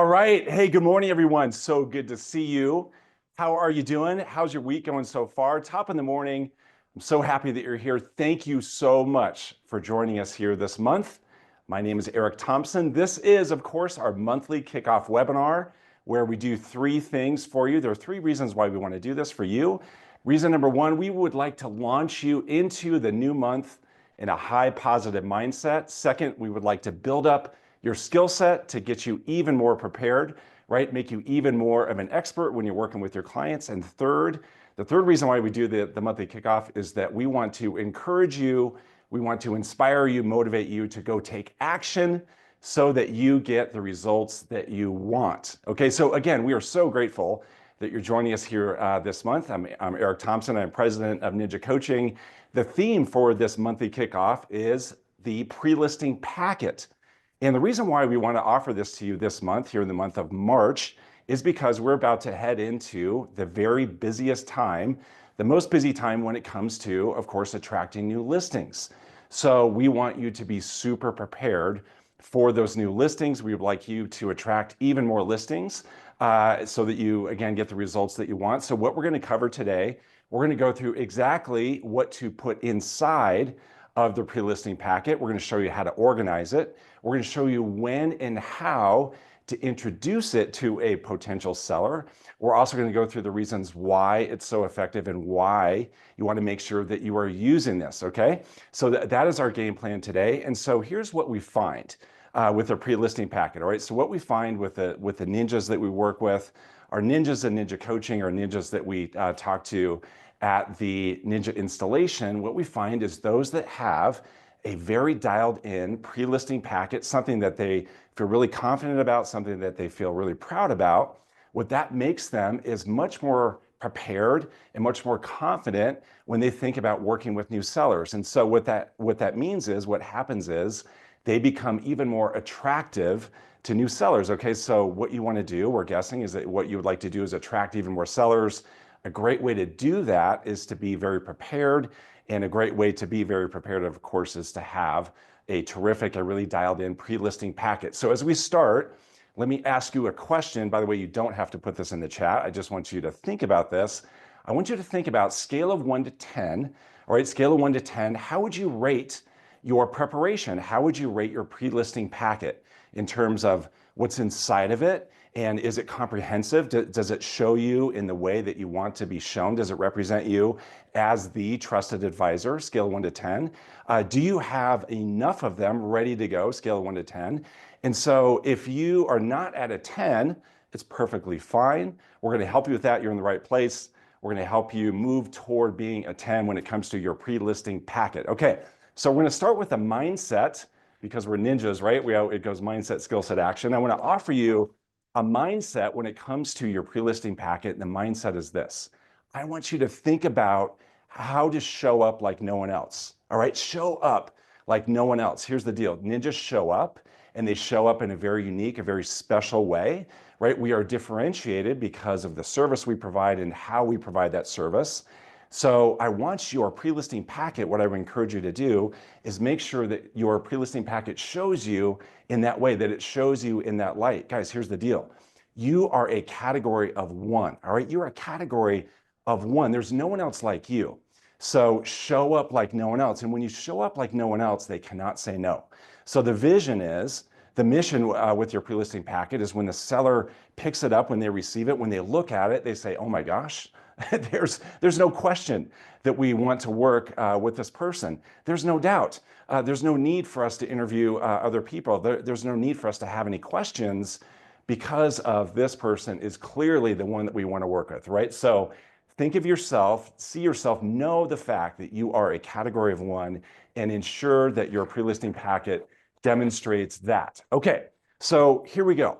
right. Hey, good morning, everyone. So good to see you. How are you doing? How's your week going so far? Top of the morning. I'm so happy that you're here. Thank you so much for joining us here this month. My name is Eric Thompson. This is, of course, our monthly kickoff webinar where we do three things for you. There are three reasons why we want to do this for you. Reason number one, we would like to launch you into the new month in a high positive mindset. Second, we would like to build up your skill set to get you even more prepared, right? Make you even more of an expert when you're working with your clients. And third, the third reason why we do the monthly kickoff is that we want to encourage you, we want to inspire you, motivate you to go take action so that you get the results that you want. Okay, so again, we are so grateful that you're joining us here this month. I'm Eric Thompson. I'm president of Ninja Coaching. The theme for this monthly kickoff is the pre-listing packet. And the reason why we want to offer this to you this month, here in the month of March, is because we're about to head into the very busiest time, the most busy time when it comes to, of course, attracting new listings. So we want you to be super prepared for those new listings. We would like you to attract even more listings so that you, again, get the results that you want. So what we're going to cover today, we're going to go through exactly what to put inside of the pre-listing packet. We're going to show you how to organize it. We're going to show you when and how to introduce it to a potential seller. We're also going to go through the reasons why it's so effective and why you want to make sure that you are using this, okay? So that is our game plan today. And so here's what we find with our pre-listing packet, all right? So what we find with the ninjas that we work with, our ninjas in Ninja Coaching, or ninjas that we talk to at the Ninja installation, what we find is those that have a very dialed in pre-listing packet, something that they feel really confident about, something that they feel really proud about, what that makes them is much more prepared and much more confident when they think about working with new sellers. And so what that means is, what happens is they become even more attractive to new sellers. Okay, so what you want to do, we're guessing, is that what you would like to do is attract even more sellers. A great way to do that is to be very prepared. And a great way to be very prepared, of course, is to have a terrific, a really dialed in pre-listing packet. So as we start, let me ask you a question. By the way, you don't have to put this in the chat. I just want you to think about this. I want you to think about scale of 1 to 10. All right, scale of 1 to 10. How would you rate your preparation? How would you rate your pre-listing packet in terms of what's inside of it? And is it comprehensive? Does it show you in the way that you want to be shown? Does it represent you as the trusted advisor? Scale of 1 to 10. Do you have enough of them ready to go? Scale of 1 to 10. And so if you are not at a 10, it's perfectly fine. We're going to help you with that. You're in the right place. We're going to help you move toward being a 10 when it comes to your pre-listing packet. Okay, so we're going to start with a mindset, because we're ninjas, right? It goes mindset, skill set, action. I want to offer you a mindset when it comes to your pre-listing packet. And the mindset is this: I want you to think about how to show up like no one else. All right, show up like no one else. Here's the deal: ninjas show up, and they show up in a very unique, a very special way, right? We are differentiated because of the service we provide and how we provide that service. So I want your pre-listing packet, what I would encourage you to do is make sure that your pre-listing packet shows you in that way, that it shows you in that light. Guys, here's the deal. You are a category of one, all right? You're a category of one. There's no one else like you. So show up like no one else. And when you show up like no one else, they cannot say no. So the vision is, the mission with your pre-listing packet is when the seller picks it up, when they receive it, when they look at it, they say, oh my gosh, there's no question that we want to work with this person. There's no doubt. There's no need for us to interview other people. There's no need for us to have any questions, because of this person is clearly the one that we want to work with, right? So think of yourself, see yourself, know the fact that you are a category of one, and ensure that your pre-listing packet demonstrates that. Okay, so here we go.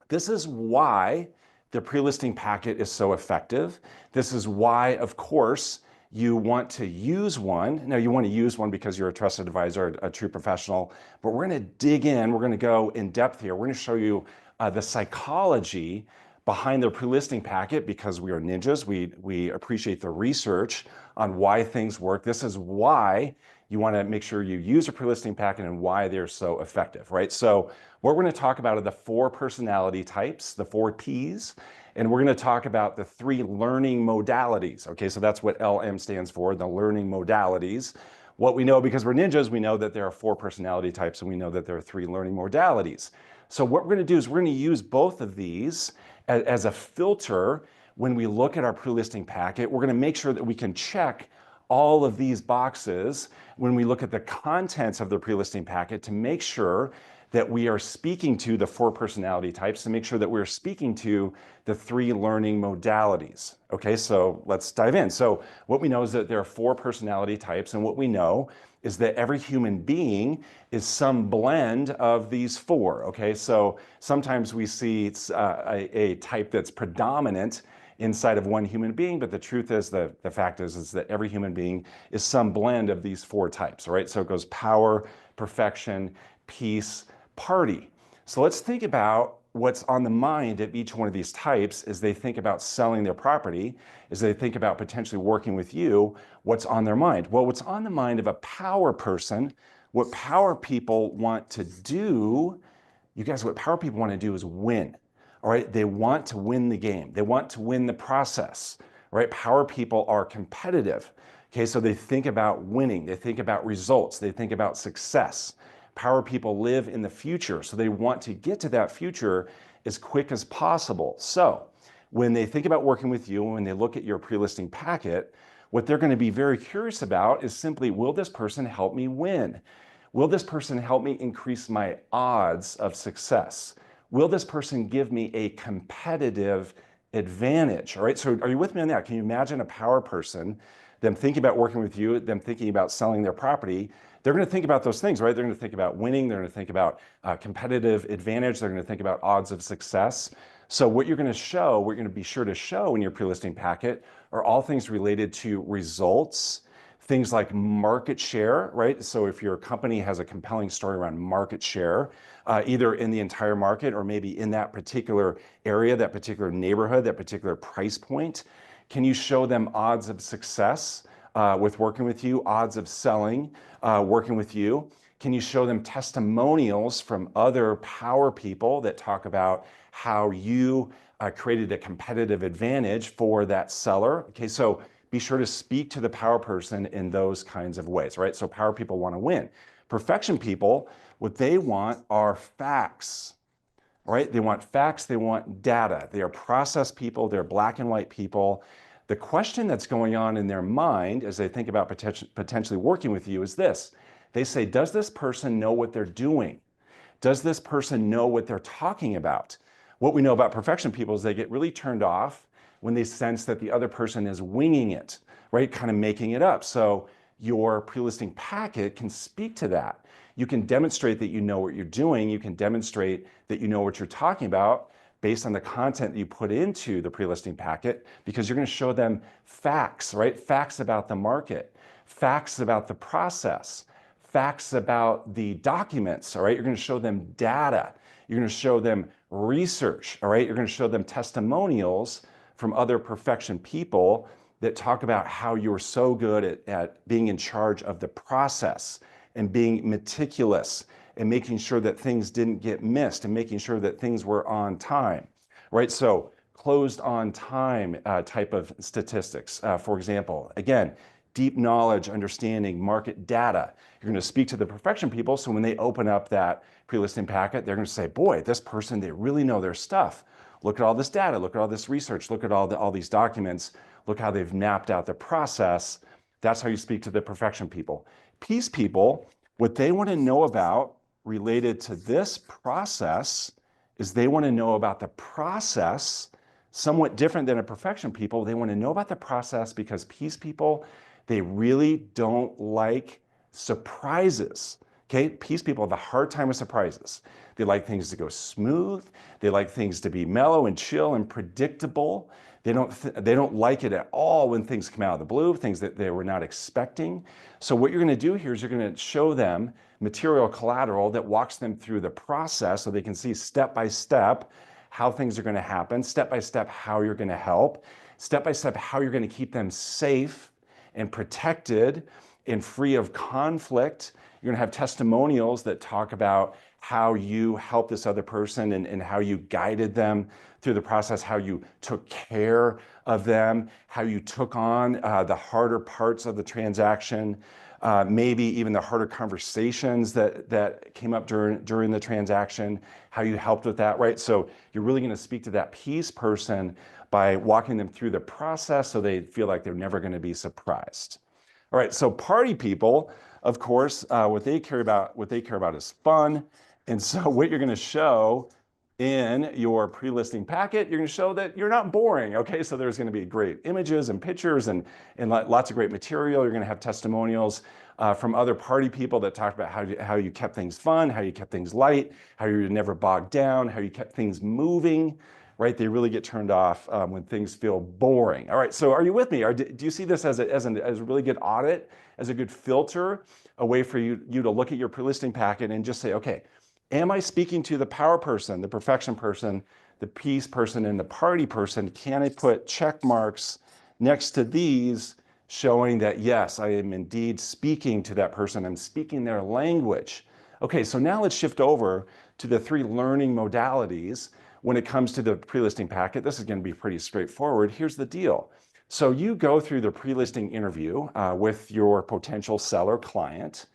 This is why the pre-listing packet is so effective. This is why, of course, you want to use one. Now, you want to use one because you're a trusted advisor, a true professional, but we're going to dig in. We're going to go in depth here. We're going to show you the psychology behind their pre-listing packet because we are ninjas. We appreciate the research on why things work. This is why you want to make sure you use a pre-listing packet and why they're so effective, right? So what we're going to talk about are the 4 personality types, the 4 Ps, and we're going to talk about the 3 learning modalities. Okay, so that's what LM stands for, the learning modalities. What we know, because we're ninjas, we know that there are 4 personality types and we know that there are 3 learning modalities. So what we're going to do is we're going to use both of these as a filter when we look at our pre-listing packet. We're going to make sure that we can check all of these boxes when we look at the contents of the pre-listing packet to make sure that we are speaking to the 4 personality types, to make sure that we're speaking to the 3 learning modalities. Okay, so let's dive in. So what we know is that there are 4 personality types, and what we know is that every human being is some blend of these 4. Okay, so sometimes we see a type that's predominant inside of one human being, but the truth is, the fact is that every human being is some blend of these 4 types, right? So it goes power, perfection, peace, party. So let's think about what's on the mind of each one of these types as they think about selling their property, as they think about potentially working with you. What's on their mind? Well, what's on the mind of a power person, what power people want to do, you guys, what power people want to do is win. All right, they want to win the game. They want to win the process, right? Power people are competitive. Okay, so they think about winning. They think about results. They think about success. Power people live in the future, so they want to get to that future as quick as possible. So when they think about working with you, when they look at your pre-listing packet, what they're going to be very curious about is simply, will this person help me win? Will this person help me increase my odds of success? Will this person give me a competitive advantage? All right, so are you with me on that? Can you imagine a power person, them thinking about working with you, them thinking about selling their property? They're going to think about those things, right? They're going to think about winning. They're going to think about competitive advantage. They're going to think about odds of success. So what you're going to show, what you're going to be sure to show in your pre-listing packet are all things related to results, things like market share, right? So if your company has a compelling story around market share, either in the entire market or maybe in that particular area, that particular neighborhood, that particular price point, can you show them odds of success with working with you, odds of selling, working with you? Can you show them testimonials from other power people that talk about how you created a competitive advantage for that seller? Okay, so be sure to speak to the power person in those kinds of ways, right? So power people want to win. Perfection people, what they want are facts, right? They want facts, they want data. They are process people, they're black and white people. The question that's going on in their mind as they think about potentially working with you is this. They say, does this person know what they're doing? Does this person know what they're talking about? What we know about perfection people is they get really turned off when they sense that the other person is winging it, right? Kind of making it up. So your pre-listing packet can speak to that. You can demonstrate that you know what you're doing. You can demonstrate that you know what you're talking about based on the content that you put into the pre-listing packet, because you're going to show them facts, right? Facts about the market, facts about the process, facts about the documents, all right? You're going to show them data. You're going to show them research, all right? You're going to show them testimonials from other perfection people that talk about how you're so good at being in charge of the process and being meticulous and making sure that things didn't get missed and making sure that things were on time, right? So closed on time type of statistics, for example. Again, deep knowledge, understanding, market data. You're going to speak to the perfection people, so when they open up that pre-listing packet, they're going to say, boy, this person, they really know their stuff. Look at all this data, look at all this research, look at all these documents, look how they've mapped out the process. That's how you speak to the perfection people. Peace people, what they want to know about related to this process is they want to know about the process, somewhat different than a perfection people. They want to know about the process because peace people, they really don't like surprises. Okay, peace people have a hard time with surprises. They like things to go smooth. They like things to be mellow and chill and predictable. They don't like it at all when things come out of the blue, things that they were not expecting. So what you're going to do here is you're going to show them material collateral that walks them through the process so they can see step by step how things are going to happen, step by step how you're going to help, step by step how you're going to keep them safe and protected and free of conflict. You're going to have testimonials that talk about how you helped this other person and how you guided them through the process, how you took care of them, how you took on the harder parts of the transaction, maybe even the harder conversations that came up during the transaction, how you helped with that, right? So you're really going to speak to that peace person by walking them through the process so they feel like they're never going to be surprised. All right, so party people, of course, what they care about is fun. And so what you're going to show in your pre-listing packet, you're going to show that you're not boring. Okay, so there's going to be great images and pictures and lots of great material. You're going to have testimonials from other party people that talk about how you kept things fun, how you kept things light, how you never bogged down, how you kept things moving. Right, they really get turned off when things feel boring. All right, so are you with me? Do you see this as a really good audit, as a good filter, a way for you to look at your pre-listing packet and just say, okay, am I speaking to the power person, the perfection person, the peace person, and the party person? Can I put check marks next to these showing that, yes, I am indeed speaking to that person. I'm speaking their language. Okay, so now let's shift over to the 3 learning modalities. When it comes to the pre-listing packet, this is going to be pretty straightforward. Here's the deal. So you go through the pre-listing interview with your potential seller client,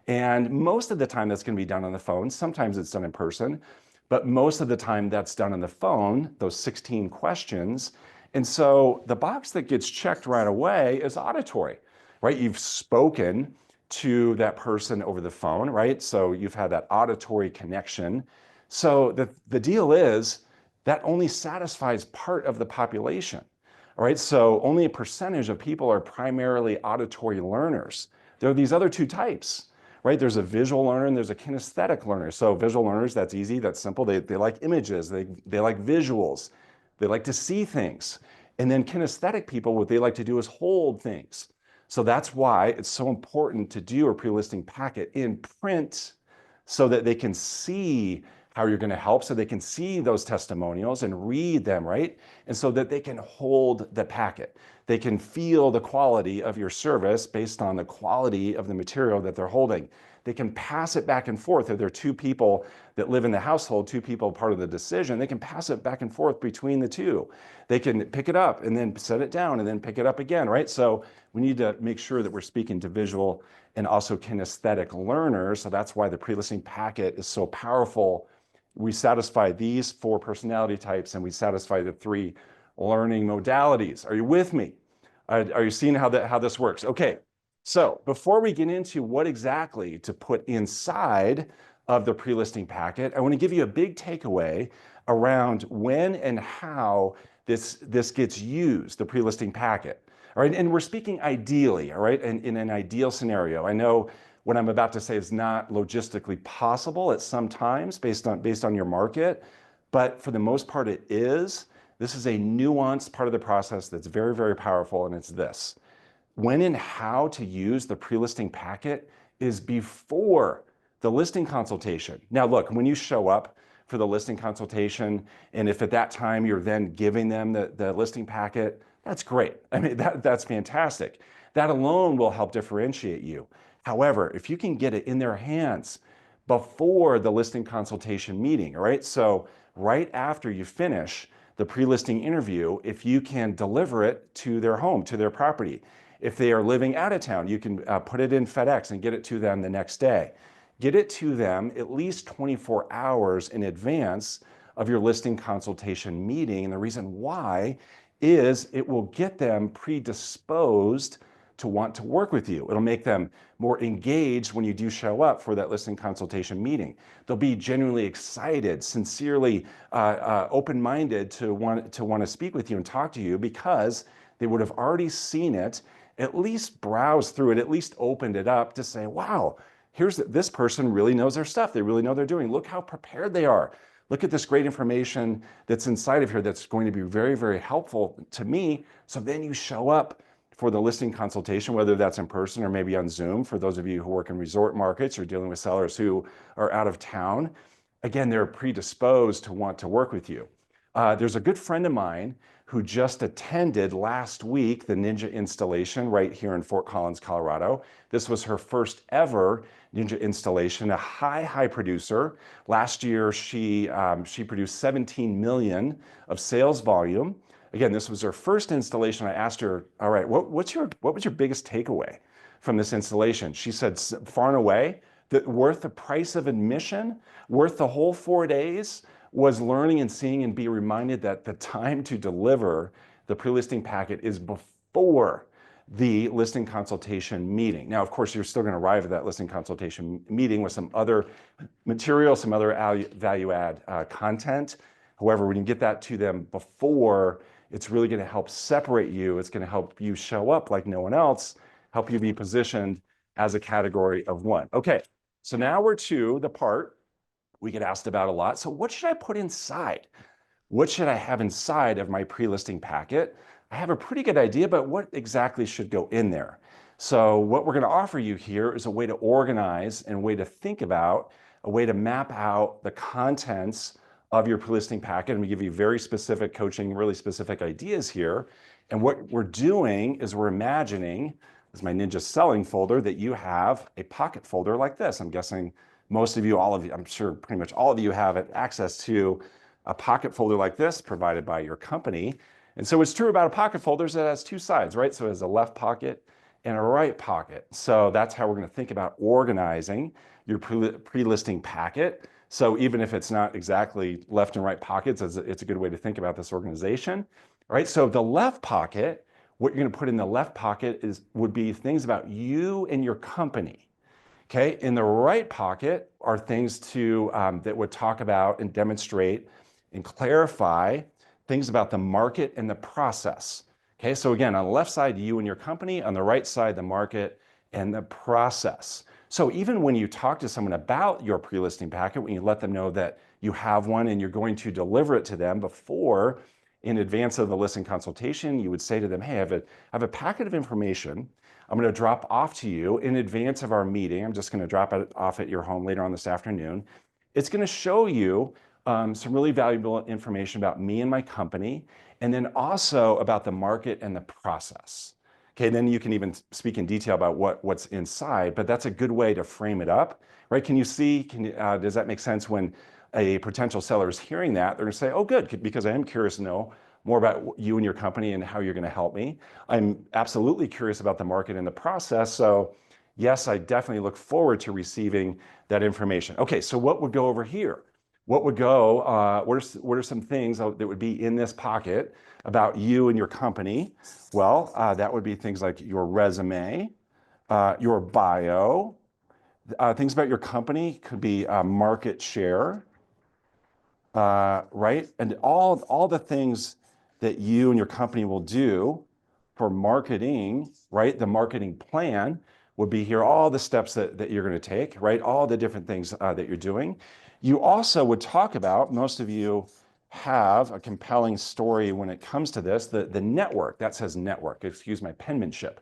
and most of the time that's going to be done on the phone. Sometimes it's done in person, but most of the time that's done on the phone, those 16 questions. And so the box that gets checked right away is auditory, right? You've spoken to that person over the phone, right? So you've had that auditory connection. So the deal is that only satisfies part of the population, all right? So only a percentage of people are primarily auditory learners. There are these other 2 types, right? There's a visual learner and there's a kinesthetic learner. So visual learners, that's easy, that's simple. They like images, they like visuals, they like to see things. And then kinesthetic people, what they like to do is hold things. So that's why it's so important to do a pre-listing packet in print so that they can see how you're going to help, so they can see those testimonials and read them, right? And so that they can hold the packet. They can feel the quality of your service based on the quality of the material that they're holding. They can pass it back and forth. If there are 2 people that live in the household, 2 people part of the decision, they can pass it back and forth between the 2. They can pick it up and then set it down and then pick it up again, right? So we need to make sure that we're speaking to visual and also kinesthetic learners. So that's why the pre-listing packet is so powerful. We satisfy these 4 personality types and we satisfy the 3 learning modalities. Are you with me? Are you seeing how this works? Okay, so before we get into what exactly to put inside of the pre-listing packet, I want to give you a big takeaway around when and how this gets used, the pre-listing packet. All right, and we're speaking ideally, all right, in an ideal scenario. I know what I'm about to say is not logistically possible at some times based on your market, but for the most part it is. This is a nuanced part of the process that's very, very powerful, and it's this. When and how to use the pre-listing packet is before the listing consultation. Now look, when you show up for the listing consultation, and if at that time you're then giving them the listing packet, that's great. I mean, that's fantastic. That alone will help differentiate you. However, if you can get it in their hands before the listing consultation meeting, all right? So right after you finish the pre-listing interview, if you can deliver it to their home, to their property. If they are living out of town, you can put it in FedEx and get it to them the next day. Get it to them at least 24 hours in advance of your listing consultation meeting. And the reason why is it will get them predisposed to want to work with you. It'll make them more engaged when you do show up for that listing consultation meeting. They'll be genuinely excited, sincerely open-minded to want to speak with you and talk to you because they would have already seen it, at least browsed through it, at least opened it up to say, wow, this person really knows their stuff. They really know what they're doing. Look how prepared they are. Look at this great information that's inside of here that's going to be very, very helpful to me. So then you show up for the listing consultation, whether that's in person or maybe on Zoom, for those of you who work in resort markets or dealing with sellers who are out of town. Again, they're predisposed to want to work with you. There's a good friend of mine who just attended last week the Ninja installation right here in Fort Collins, Colorado. This was her first ever Ninja installation, a high producer. Last year, she produced 17 million of sales volume. Again, this was her first installation. I asked her, all right, what was your biggest takeaway from this installation? She said, far and away, that worth the price of admission, worth the whole 4 days, was learning and seeing and be reminded that the time to deliver the pre-listing packet is before the listing consultation meeting. Now, of course, you're still going to arrive at that listing consultation meeting with some other material, some other value add content. However, when you get that to them before, it's really going to help separate you. It's going to help you show up like no one else, help you be positioned as a category of one. Okay, so now we're to the part we get asked about a lot. So what should I put inside? What should I have inside of my pre-listing packet? I have a pretty good idea, but what exactly should go in there? So what we're going to offer you here is a way to organize and a way to think about, a way to map out the contents of your pre-listing packet. And we give you very specific coaching, really specific ideas here. And what we're doing is we're imagining, as my Ninja selling folder, that you have a pocket folder like this. I'm guessing most of you, all of you, I'm sure pretty much all of you have access to a pocket folder like this provided by your company. And so what's true about a pocket folder is it has two sides, right? So it has a left pocket and a right pocket. So that's how we're going to think about organizing your pre-listing packet. So even if it's not exactly left and right pockets, it's a good way to think about this organization. All right, so the left pocket, what you're going to put in the left pocket would be things about you and your company. Okay, in the right pocket are things that would talk about and demonstrate and clarify things about the market and the process. Okay, so again, on the left side, you and your company, on the right side, the market and the process. So even when you talk to someone about your pre-listing packet, when you let them know that you have one and you're going to deliver it to them before, in advance of the listing consultation, you would say to them, hey, I have a packet of information I'm going to drop off to you in advance of our meeting. I'm just going to drop it off at your home later on this afternoon. It's going to show you some really valuable information about me and my company, and then also about the market and the process. Okay, then you can even speak in detail about what's inside, but that's a good way to frame it up, right? Can you see, does that make sense when a potential seller is hearing that? They're going to say, oh, good, because I am curious to know more about you and your company and how you're going to help me. I'm absolutely curious about the market and the process. So yes, I definitely look forward to receiving that information. Okay, so what would go over here? What would go, what are some things that would be in this pocket about you and your company? Well, that would be things like your resume, your bio, things about your company could be market share, right? And all the things that you and your company will do for marketing, right? The marketing plan would be here, all the steps that you're going to take, right? All the different things that you're doing. You also would talk about, most of you have a compelling story when it comes to this, the network, that says network, excuse my penmanship.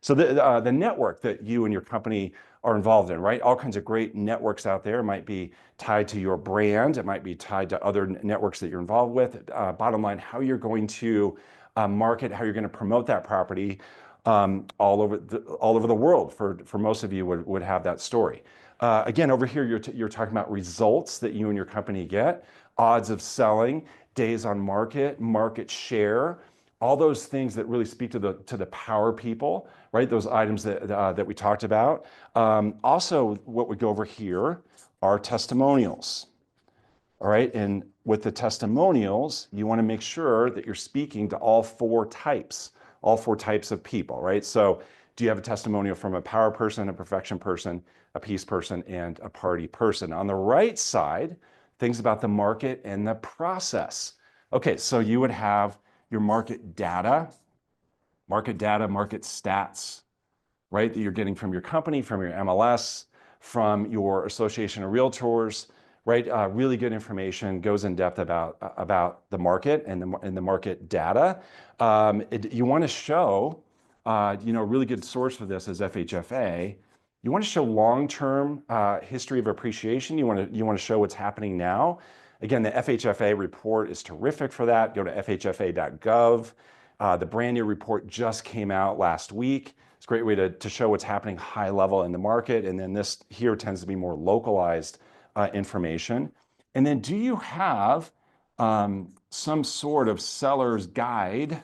So the network that you and your company are involved in, right? All kinds of great networks out there. It might be tied to your brand. It might be tied to other networks that you're involved with. Bottom line, how you're going to market, how you're going to promote that property all over the world. For most of you would have that story. Again, over here, you're talking about results that you and your company get, odds of selling, days on market, market share, all those things that really speak to the power people, right? Those items that we talked about. Also, what would go over here are testimonials. All right, and with the testimonials, you want to make sure that you're speaking to all four types of people, right? So do you have a testimonial from a power person, a perfection person, a peace person, and a party person? On the right side, things about the market and the process. Okay, so you would have your market data, market stats, right? That you're getting from your company, from your MLS, from your association of realtors, right? Really good information, goes in depth about the market and the market data. You want to show, a really good source for this is FHFA. You want to show long-term history of appreciation. You want to show what's happening now. Again, the FHFA report is terrific for that. Go to fhfa.gov. The brand new report just came out last week. It's a great way to show what's happening high level in the market. And then this here tends to be more localized information. And then do you have some sort of seller's guide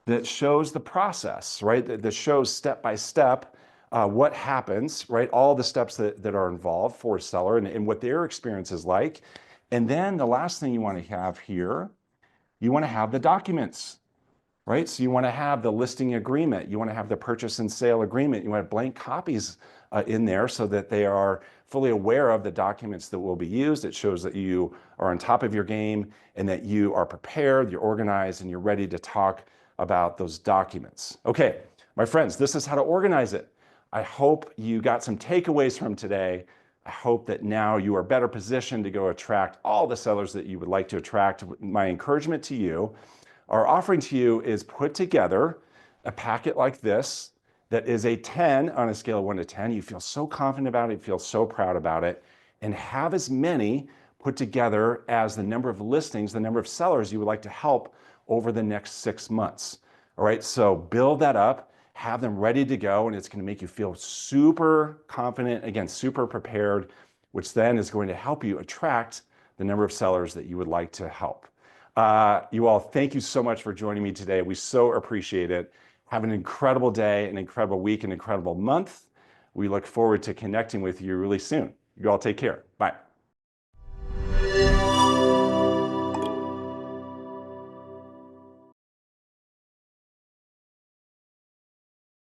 that shows the process, right? That shows step by step what happens, right? All the steps that are involved for a seller and what their experience is like. And then the last thing you want to have here, you want to have the documents, right? So you want to have the listing agreement. You want to have the purchase and sale agreement. You want to have blank copies in there so that they are fully aware of the documents that will be used. It shows that you are on top of your game and that you are prepared, you're organized, and you're ready to talk about those documents. Okay, my friends, this is how to organize it. I hope you got some takeaways from today. I hope that now you are better positioned to go attract all the sellers that you would like to attract. My encouragement to you, our offering to you is put together a packet like this that is a 10 on a scale of 1 to 10. You feel so confident about it, you feel so proud about it, and have as many put together as the number of listings, the number of sellers you would like to help over the next 6 months. All right, so build that up, have them ready to go, and it's going to make you feel super confident, again, super prepared, which then is going to help you attract the number of sellers that you would like to help. You all, thank you so much for joining me today. We so appreciate it. Have an incredible day, an incredible week, an incredible month. We look forward to connecting with you really soon. You all take care. Bye.